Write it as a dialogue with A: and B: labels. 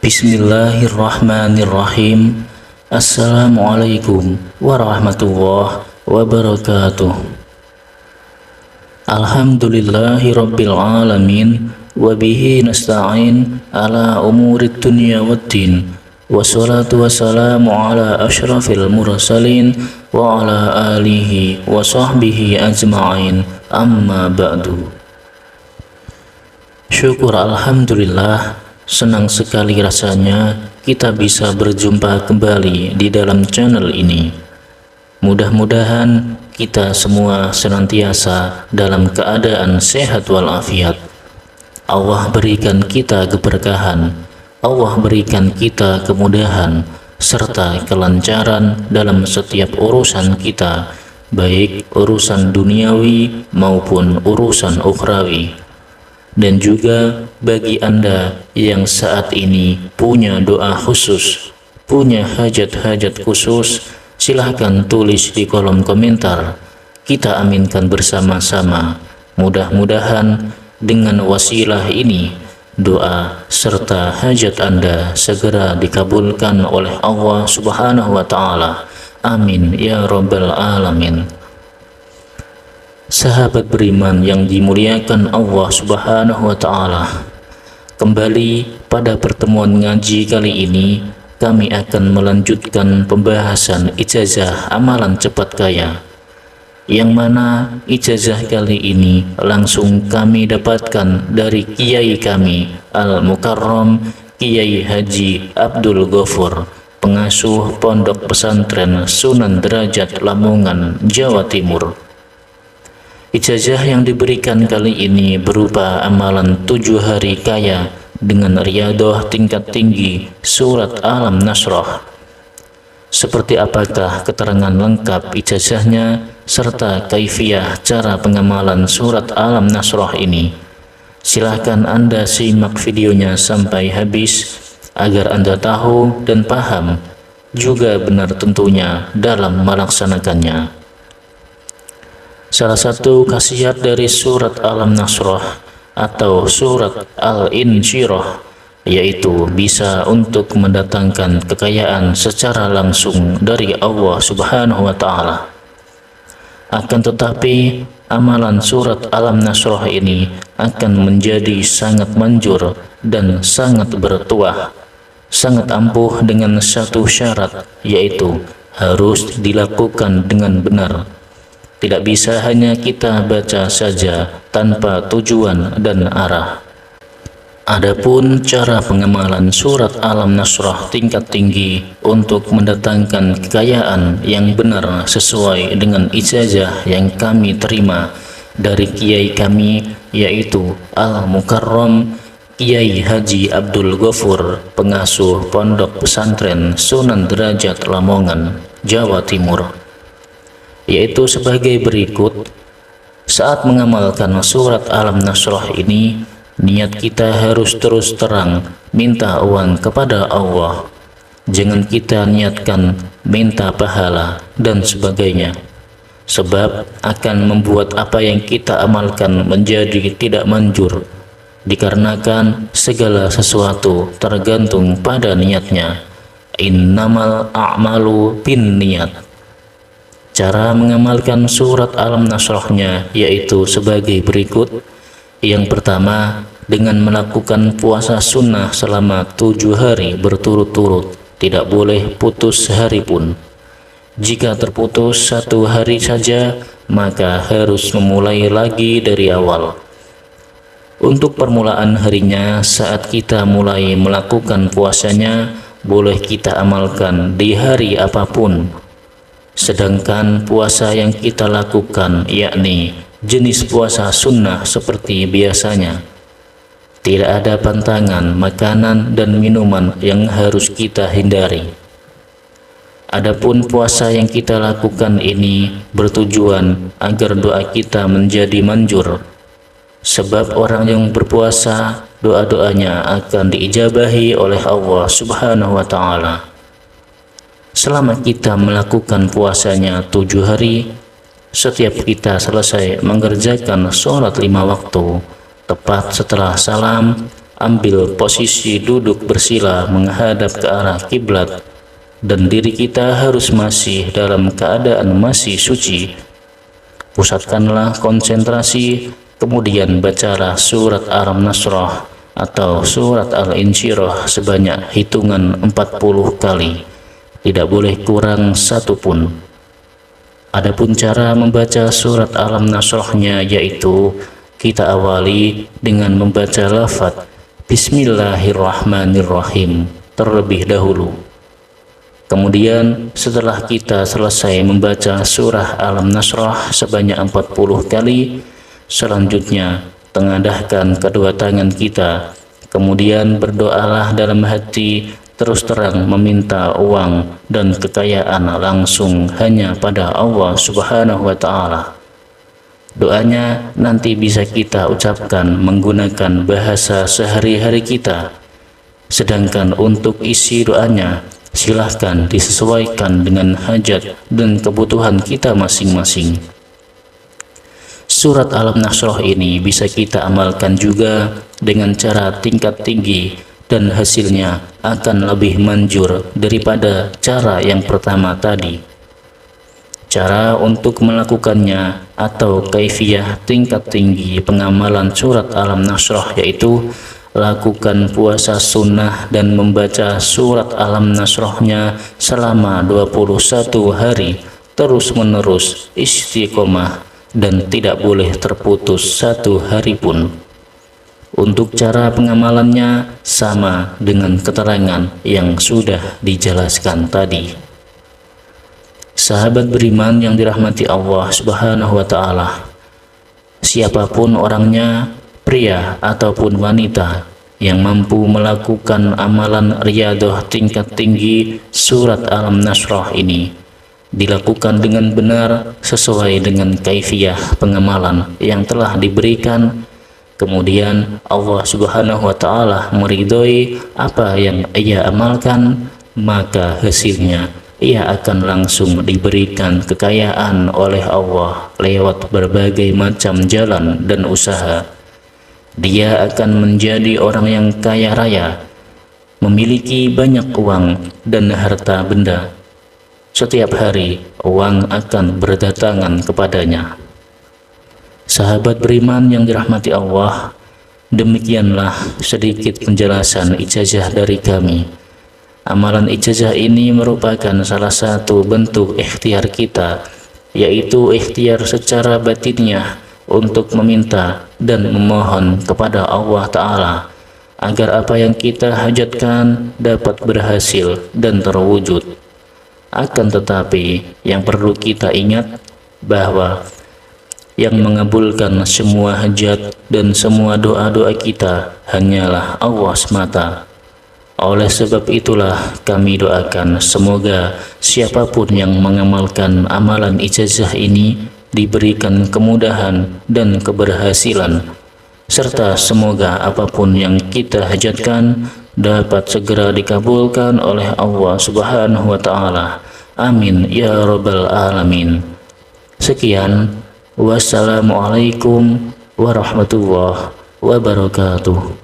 A: Bismillahirrahmanirrahim. Assalamualaikum warahmatullahi wabarakatuh. Alhamdulillahi rabbil alamin. Wabihi nasta'in ala umurid dunya waddin. Wassalatu wassalamu ala ashrafil mursalin wa ala alihi wa sahbihi ajma'in. Amma ba'du. Syukur alhamdulillah, senang sekali rasanya kita bisa berjumpa kembali di dalam channel ini. Mudah-mudahan kita semua senantiasa dalam keadaan sehat walafiat. Allah berikan kita keberkahan, Allah berikan kita kemudahan serta kelancaran dalam setiap urusan kita, baik urusan duniawi maupun urusan ukhrawi. Dan juga bagi Anda yang saat ini punya doa khusus, punya hajat-hajat khusus, silahkan tulis di kolom komentar. Kita aminkan bersama-sama. Mudah-mudahan dengan wasilah ini, doa serta hajat Anda segera dikabulkan oleh Allah Subhanahu wa Ta'ala. Amin ya Rabbal Alamin. Sahabat beriman yang dimuliakan Allah Subhanahu wa Ta'ala, kembali pada pertemuan ngaji kali ini kami akan melanjutkan pembahasan ijazah amalan cepat kaya, yang mana ijazah kali ini langsung kami dapatkan dari kiai kami Al-Mukarram Kiai Haji Abdul Ghafur, pengasuh Pondok Pesantren Sunan Derajat Lamongan, Jawa Timur. Ijazah yang diberikan kali ini berupa amalan 7 hari kaya dengan riyadah tingkat tinggi surat Alam Nasrah. Seperti apakah keterangan lengkap ijazahnya serta kaifiyah cara pengamalan surat Alam Nasrah ini? Silahkan Anda simak videonya sampai habis agar Anda tahu dan paham, juga benar tentunya dalam melaksanakannya. Salah satu khasiat dari surat Alam Nasrah atau surat Al-Insyirah yaitu bisa untuk mendatangkan kekayaan secara langsung dari Allah Subhanahu wa Ta'ala. Akan tetapi amalan surat Alam Nasrah ini akan menjadi sangat manjur dan sangat bertuah, sangat ampuh dengan satu syarat, yaitu harus dilakukan dengan benar. Tidak bisa hanya kita baca saja tanpa tujuan dan arah. Adapun cara pengamalan surat Alam Nasrah tingkat tinggi untuk mendatangkan kekayaan yang benar sesuai dengan ijazah yang kami terima dari kiai kami, yaitu Al-Mukarram Kiai Haji Abdul Ghafur, pengasuh Pondok Pesantren Sunan Derajat Lamongan, Jawa Timur, yaitu sebagai berikut. Saat mengamalkan surat Alam Nasrah ini, niat kita harus terus terang minta uang kepada Allah. Jangan kita niatkan minta pahala dan sebagainya, sebab akan membuat apa yang kita amalkan menjadi tidak manjur, dikarenakan segala sesuatu tergantung pada niatnya. Innamal a'malu binniyat. Cara mengamalkan surat Alam Nasrahnya yaitu sebagai berikut. Yang pertama, dengan melakukan puasa sunnah selama 7 hari berturut-turut, tidak boleh putus sehari pun. Jika terputus 1 hari saja, maka harus memulai lagi dari awal. Untuk permulaan harinya, saat kita mulai melakukan puasanya, boleh kita amalkan di hari apapun. Sedangkan puasa yang kita lakukan, yakni jenis puasa sunnah seperti biasanya, tidak ada pantangan makanan dan minuman yang harus kita hindari. Adapun puasa yang kita lakukan ini bertujuan agar doa kita menjadi manjur, sebab orang yang berpuasa doa-doanya akan diijabahi oleh Allah Subhanahu wa Ta'ala. Selama kita melakukan puasanya 7 hari, setiap kita selesai mengerjakan sholat 5 waktu, tepat setelah salam ambil posisi duduk bersila menghadap ke arah kiblat, dan diri kita harus masih dalam keadaan masih suci. Pusatkanlah konsentrasi, kemudian bacalah surat Al-Nasrah atau surat Al-Insyirah sebanyak hitungan 40 kali. Tidak boleh kurang satu pun. Adapun cara membaca surat Al-Nasrahnya yaitu kita awali dengan membaca lafaz Bismillahirrahmanirrahim terlebih dahulu. Kemudian setelah kita selesai membaca surah Al-Nasrah sebanyak 40 kali, selanjutnya tengadahkan kedua tangan kita, kemudian berdoalah dalam hati, terus terang meminta uang dan kekayaan langsung hanya pada Allah Subhanahu wa Ta'ala. Doanya nanti bisa kita ucapkan menggunakan bahasa sehari-hari kita, sedangkan untuk isi doanya silahkan disesuaikan dengan hajat dan kebutuhan kita masing-masing. Surat Al-Nasrah ini bisa kita amalkan juga dengan cara tingkat tinggi, dan hasilnya akan lebih manjur daripada cara yang pertama tadi. Cara untuk melakukannya atau kaifiyah tingkat tinggi pengamalan surat Al-Nasrah yaitu lakukan puasa sunnah dan membaca surat Al-Nasrahnya selama 21 hari terus-menerus istiqomah dan tidak boleh terputus satu hari pun. Untuk cara pengamalannya sama dengan keterangan yang sudah dijelaskan tadi. Sahabat beriman yang dirahmati Allah Subhanahu wa Ta'ala, siapapun orangnya, pria ataupun wanita, yang mampu melakukan amalan riyadhah tingkat tinggi surat Al-Nasrah ini dilakukan dengan benar sesuai dengan kaifiyah pengamalan yang telah diberikan, kemudian Allah Subhanahu wa Ta'ala meridhoi apa yang ia amalkan, maka hasilnya ia akan langsung diberikan kekayaan oleh Allah lewat berbagai macam jalan dan usaha. Dia akan menjadi orang yang kaya raya, memiliki banyak uang dan harta benda. Setiap hari uang akan berdatangan kepadanya. Sahabat beriman yang dirahmati Allah, demikianlah sedikit penjelasan ijazah dari kami. Amalan ijazah ini merupakan salah satu bentuk ikhtiar kita, yaitu ikhtiar secara batinnya untuk meminta dan memohon kepada Allah Ta'ala agar apa yang kita hajatkan dapat berhasil dan terwujud. Akan tetapi yang perlu kita ingat bahwa yang mengabulkan semua hajat dan semua doa-doa kita hanyalah Allah semata. Oleh sebab itulah kami doakan semoga siapapun yang mengamalkan amalan ijazah ini diberikan kemudahan dan keberhasilan, serta semoga apapun yang kita hajatkan dapat segera dikabulkan oleh Allah Subhanahu wa Ta'ala. Amin ya rabbal alamin. Sekian, wassalamualaikum warahmatullahi wabarakatuh.